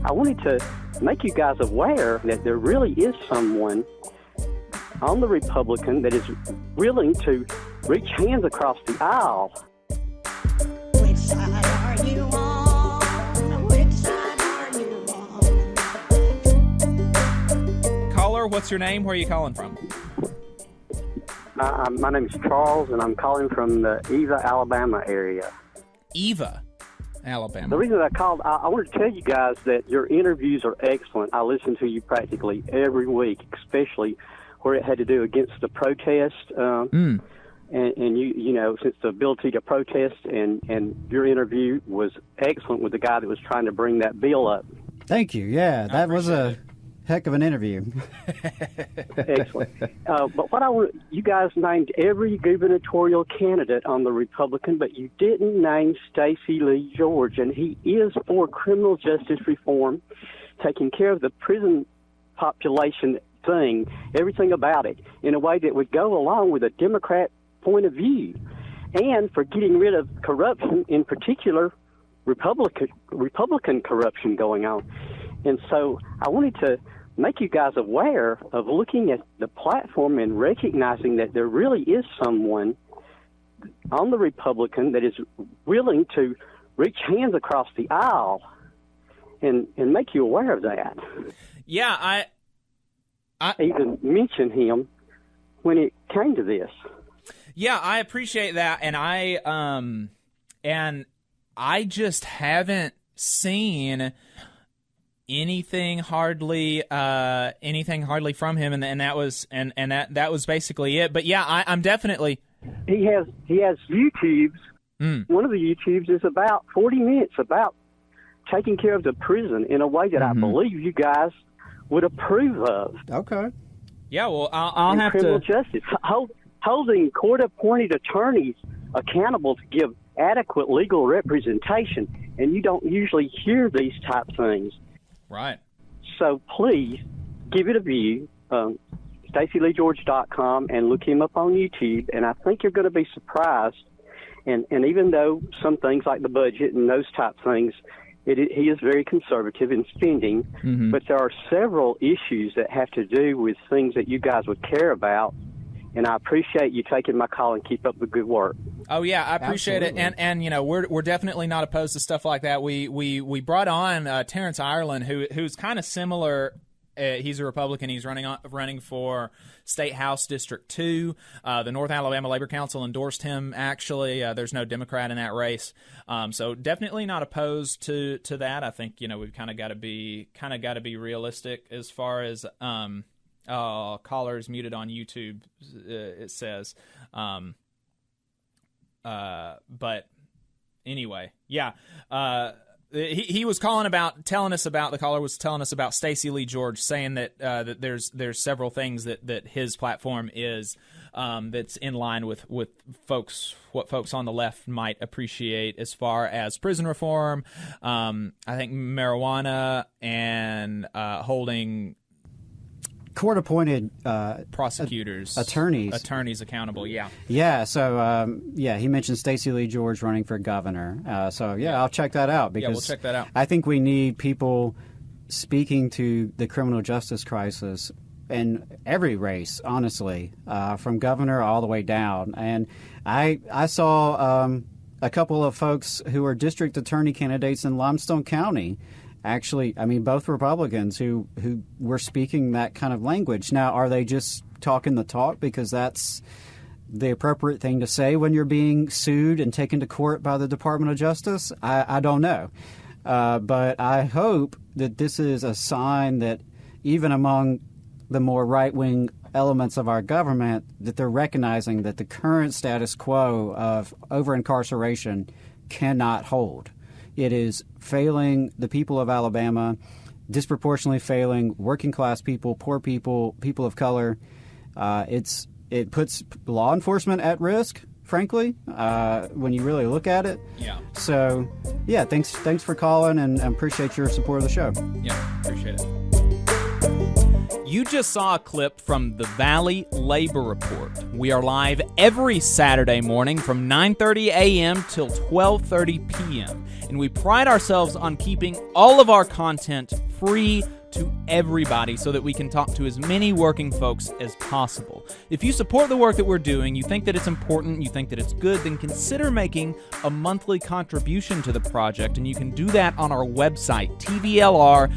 I wanted to make you guys aware that there really is someone on the Republican that is willing to reach hands across the aisle. Which side are you on? Which side are you on? Caller, what's your name? Where are you calling from? My name is Charles, and I'm calling from the Eva, Alabama area. Eva, Alabama. The reason that I called, I wanted to tell you guys that your interviews are excellent. I listen to you practically every week, especially where it had to do against the protest. And you know, since the ability to protest, and your interview was excellent with the guy that was trying to bring that bill up. Thank you. Yeah, that was a heck of an interview. Excellent. But what you guys named every gubernatorial candidate on the Republican, but you didn't name Stace Lee George, and he is for criminal justice reform, taking care of the prison population thing, everything about it, in a way that would go along with a Democrat point of view, and for getting rid of corruption, in particular Republican corruption going on. And so I wanted to make you guys aware of looking at the platform and recognizing that there really is someone on the Republican that is willing to reach hands across the aisle and make you aware of that. Yeah, I even mention him when it came to this. Yeah, I appreciate that, and I just haven't seen anything hardly from him, and that was that was basically it. But yeah, I'm definitely. He has YouTubes. One of the YouTubes is about 40 minutes about taking care of the prison in a way that I believe you guys would approve of. Okay. Yeah, well, I'll have criminal to justice, holding court-appointed attorneys accountable to give adequate legal representation, and you don't usually hear these type things. Right. So please give it a view. StaceyLeeGeorge.com, and look him up on YouTube, and I think you're going to be surprised. And even though some things like the budget and those type things, he is very conservative in spending, but there are several issues that have to do with things that you guys would care about. And I appreciate you taking my call, and keep up the good work. Oh yeah, I appreciate it, and you know we're definitely not opposed to stuff like that. We brought on Terrence Ireland, who's kind of similar. He's a Republican. He's running for State House District 2. The North Alabama Labor Council endorsed him. Actually, there's no Democrat in that race, so definitely not opposed to that. I think we've kind of got to be realistic as far as. Callers muted on YouTube, it says. But anyway, yeah. He was telling us about, the caller was telling us about Stace Lee George, saying that that there's several things that his platform is that's in line with what folks on the left might appreciate as far as prison reform. I think marijuana and holding court-appointed prosecutors, attorneys accountable. Yeah. So he mentioned Stace Lee George running for governor. I'll check that out, because we'll check that out. I think we need people speaking to the criminal justice crisis in every race, honestly, from governor all the way down. And I saw a couple of folks who are district attorney candidates in Limestone County. Actually, I mean, both Republicans who were speaking that kind of language. Now, are they just talking the talk because that's the appropriate thing to say when you're being sued and taken to court by the Department of Justice? I don't know. But I hope that this is a sign that even among the more right-wing elements of our government, that they're recognizing that the current status quo of over-incarceration cannot hold. It is failing the people of Alabama, disproportionately failing working-class people, poor people, people of color. It puts law enforcement at risk, frankly, when you really look at it. Yeah. So, yeah, thanks for calling, and appreciate your support of the show. Yeah, appreciate it. You just saw a clip from the Valley Labor Report. We are live every Saturday morning from 9:30 a.m. till 12:30 p.m. And we pride ourselves on keeping all of our content free to everybody so that we can talk to as many working folks as possible. If you support the work that we're doing, you think that it's important, you think that it's good, then consider making a monthly contribution to the project, and you can do that on our website, tvlr.fm.